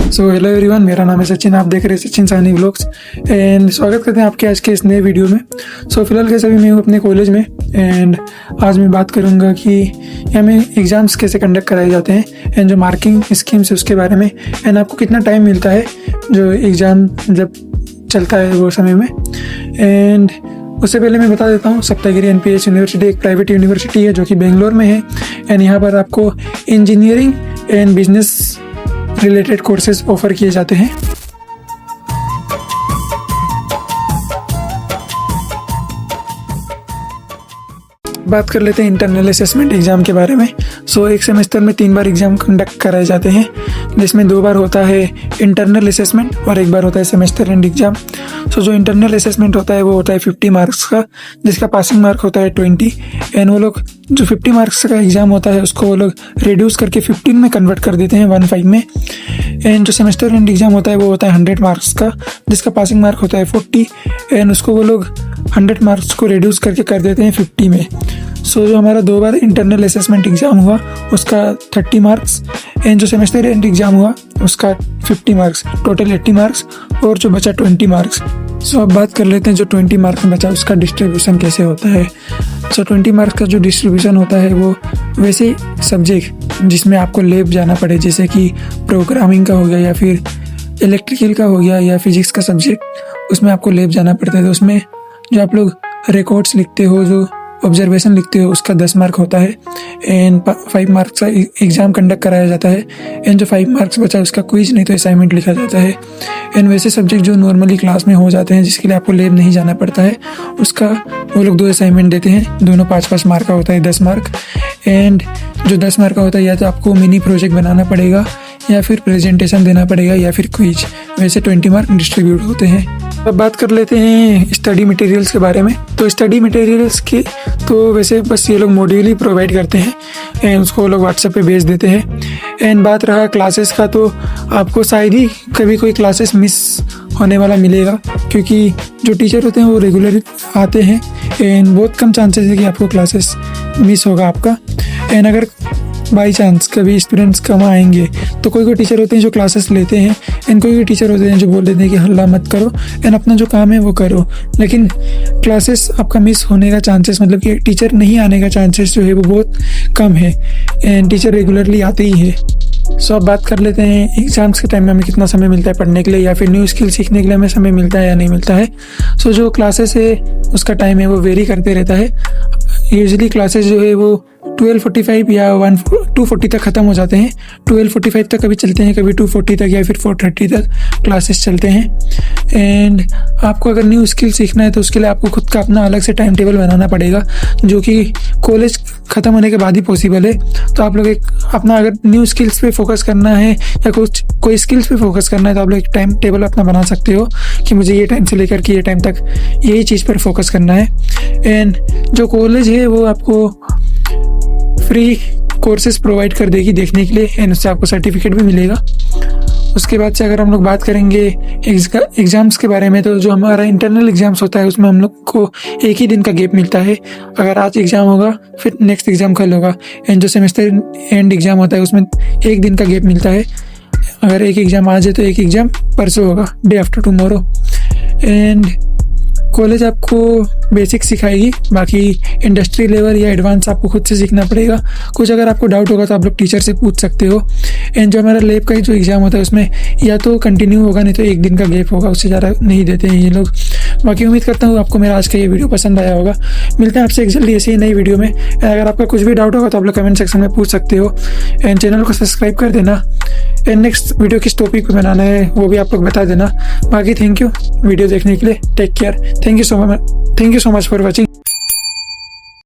So hello everyone, मेरा नाम है सचिन। आप देख रहे हैं सचिन साहनी व्लॉग्स एंड स्वागत करते हैं आपके आज के इस नए वीडियो में। सो फिलहाल कैसे अभी मैं हूँ अपने कॉलेज में एंड आज मैं बात करूँगा कि यहाँ में एग्ज़ाम्स कैसे कंडक्ट कराए जाते हैं एंड जो मार्किंग स्कीम्स है उसके बारे में एंड आपको कितना टाइम मिलता है जो एग्ज़ाम जब चलता है वो समय में। एंड उससे पहले मैं बता देता हूँ, सप्तगिरी NPS यूनिवर्सिटी एक प्राइवेट यूनिवर्सिटी है जो कि बेंगलोर में है एंड यहाँ पर आपको engineering and business related courses offer किए जाते हैं। बात कर लेते हैं इंटरनल असेसमेंट एग्ज़ाम के बारे में। सो एक सेमेस्टर में 3 बार एग्ज़ाम कंडक्ट कराए जाते हैं, जिसमें 2 बार होता है इंटरनल असेसमेंट और 1 बार होता है सेमेस्टर एंड एग्ज़ाम। सो जो इंटरनल असेसमेंट होता है वो होता है 50 मार्क्स का, जिसका पासिंग मार्क होता है 20 एंड वो लोग जो 50 मार्क्स का एग्ज़ाम होता है उसको वो लोग रिड्यूस करके 15 में कन्वर्ट कर देते हैं 15 में। एंड जो सेमेस्टर एंड एग्ज़ाम होता है वो होता है 100 मार्क्स का, जिसका पासिंग मार्क होता है 40 एंड उसको वो लोग 100 मार्क्स को रिड्यूस करके कर देते हैं 50 में। सो जो हमारा 2 बार इंटरनल असेसमेंट एग्ज़ाम हुआ उसका 30 मार्क्स एंड जो सेमेस्टर एंड एग्ज़ाम हुआ उसका 50 मार्क्स, टोटल 80 मार्क्स और जो बचा 20 मार्क्स। सो अब बात कर लेते हैं जो 20 मार्क्स बचा उसका डिस्ट्रीब्यूशन कैसे होता है। सो 20 मार्क्स का जो डिस्ट्रीब्यूशन होता है वो वैसे सब्जेक्ट जिसमें आपको लैब जाना पड़े, जैसे कि प्रोग्रामिंग का हो गया या फिर इलेक्ट्रिकल का हो गया या फिजिक्स का सब्जेक्ट, उसमें आपको लैब जाना पड़ता है। तो उसमें जो आप लोग रिकॉर्ड्स लिखते हो, जो ऑब्जर्वेशन लिखते हो, उसका 10 मार्क होता है एंड 5 मार्क्स का एग्ज़ाम कंडक्ट कराया जाता है एंड जो 5 मार्क्स बचा उसका क्विज नहीं तो असाइनमेंट लिखा जाता है। एंड वैसे सब्जेक्ट जो नॉर्मली क्लास में हो जाते हैं जिसके लिए आपको लैब नहीं जाना पड़ता है, उसका वो लोग 2 असाइनमेंट देते हैं, दोनों 5-5 मार्क का होता है, 10 मार्क। एंड जो 10 मार्क का होता है या तो आपको मिनी प्रोजेक्ट बनाना पड़ेगा या फिर प्रेजेंटेशन देना पड़ेगा या फिर क्विज। वैसे 20 मार्क डिस्ट्रीब्यूट होते हैं। अब बात कर लेते हैं स्टडी मटेरियल्स के बारे में। तो स्टडी मटेरियल्स के तो वैसे बस ये लोग मॉड्यूल ही प्रोवाइड करते हैं एंड उसको वो लोग व्हाट्सएप पे भेज देते हैं। एंड बात रहा क्लासेस का, तो आपको शायद ही कभी कोई क्लासेस मिस होने वाला मिलेगा, क्योंकि जो टीचर होते हैं वो रेगुलर आते हैं एंड बहुत कम चांसेस है कि आपको क्लासेस मिस होगा आपका। एंड अगर बाई चांस कभी स्टूडेंट्स कम आएंगे तो कोई टीचर होते हैं जो क्लासेस लेते हैं एंड कोई टीचर होते हैं जो बोल देते हैं कि हल्ला मत करो एंड अपना जो काम है वो करो। लेकिन क्लासेस आपका मिस होने का चांसेस, मतलब कि टीचर नहीं आने का चांसेस जो है वो बहुत कम है एंड टीचर रेगुलरली आते ही है। सो अब बात कर लेते हैं एग्ज़ाम्स के टाइम में हमें कितना समय मिलता है पढ़ने के लिए या फिर न्यू स्किल सीखने के लिए हमें समय मिलता है या नहीं मिलता है। सो जो क्लासेस है उसका टाइम है वो वेरी करते रहता है। यूजुअली क्लासेस जो है वो 12:45 या 2:40 तक ख़त्म हो जाते हैं। 12:45 तक कभी चलते हैं, कभी 2:40 तक या फिर 4:30 तक क्लासेस चलते हैं। एंड आपको अगर न्यू स्किल सीखना है तो उसके लिए आपको खुद का अपना अलग से टाइम टेबल बनाना पड़ेगा, जो कि कॉलेज ख़त्म होने के बाद ही पॉसिबल है। तो आप लोग एक अपना अगर न्यू स्किल्स पे फोकस करना है या कोई स्किल्स पे फोकस करना है तो आप लोग एक टाइम टेबल अपना बना सकते हो कि मुझे ये टाइम से लेकर के ये टाइम तक यही चीज़ पर फोकस करना है। एंड जो कॉलेज है वो आपको फ्री कोर्सेज प्रोवाइड कर देगी देखने के लिए एंड उससे आपको सर्टिफिकेट भी मिलेगा। उसके बाद से अगर हम लोग बात करेंगे एग्ज़ाम्स के बारे में, तो जो हमारा इंटरनल एग्ज़ाम्स होता है उसमें हम लोग को एक ही दिन का गैप मिलता है। अगर आज एग्ज़ाम होगा फिर नेक्स्ट एग्ज़ाम कल होगा। एंड जो सेमेस्टर एंड एग्ज़ाम होता है उसमें 1 दिन का गैप मिलता है। अगर एक एग्ज़ाम आज है तो एक एग्ज़ाम परसों होगा, day after tomorrow. And college आपको बेसिक सिखाएगी, बाकी इंडस्ट्री लेवल या एडवांस आपको खुद से सीखना पड़ेगा। कुछ अगर आपको डाउट होगा तो आप लोग टीचर से पूछ सकते हो। एंड जो हमारा लैब का जो एग्ज़ाम होता है उसमें या तो कंटिन्यू होगा नहीं तो 1 दिन का गैप होगा, उससे ज़्यादा नहीं देते हैं ये लोग। बाकी उम्मीद करता हूँ आपको मेरा आज का ये वीडियो पसंद आया होगा। मिलते हैं आपसे एक जल्दी ऐसी ही नई वीडियो में। अगर आपका कुछ भी डाउट होगा तो आप लोग कमेंट सेक्शन में पूछ सकते हो एंड चैनल को सब्सक्राइब कर देना। एंड नेक्स्ट वीडियो किस टॉपिक पे बनाना है वो भी आप लोग बता देना। बाकी थैंक यू वीडियो देखने के लिए। Take care. Thank you so much for watching.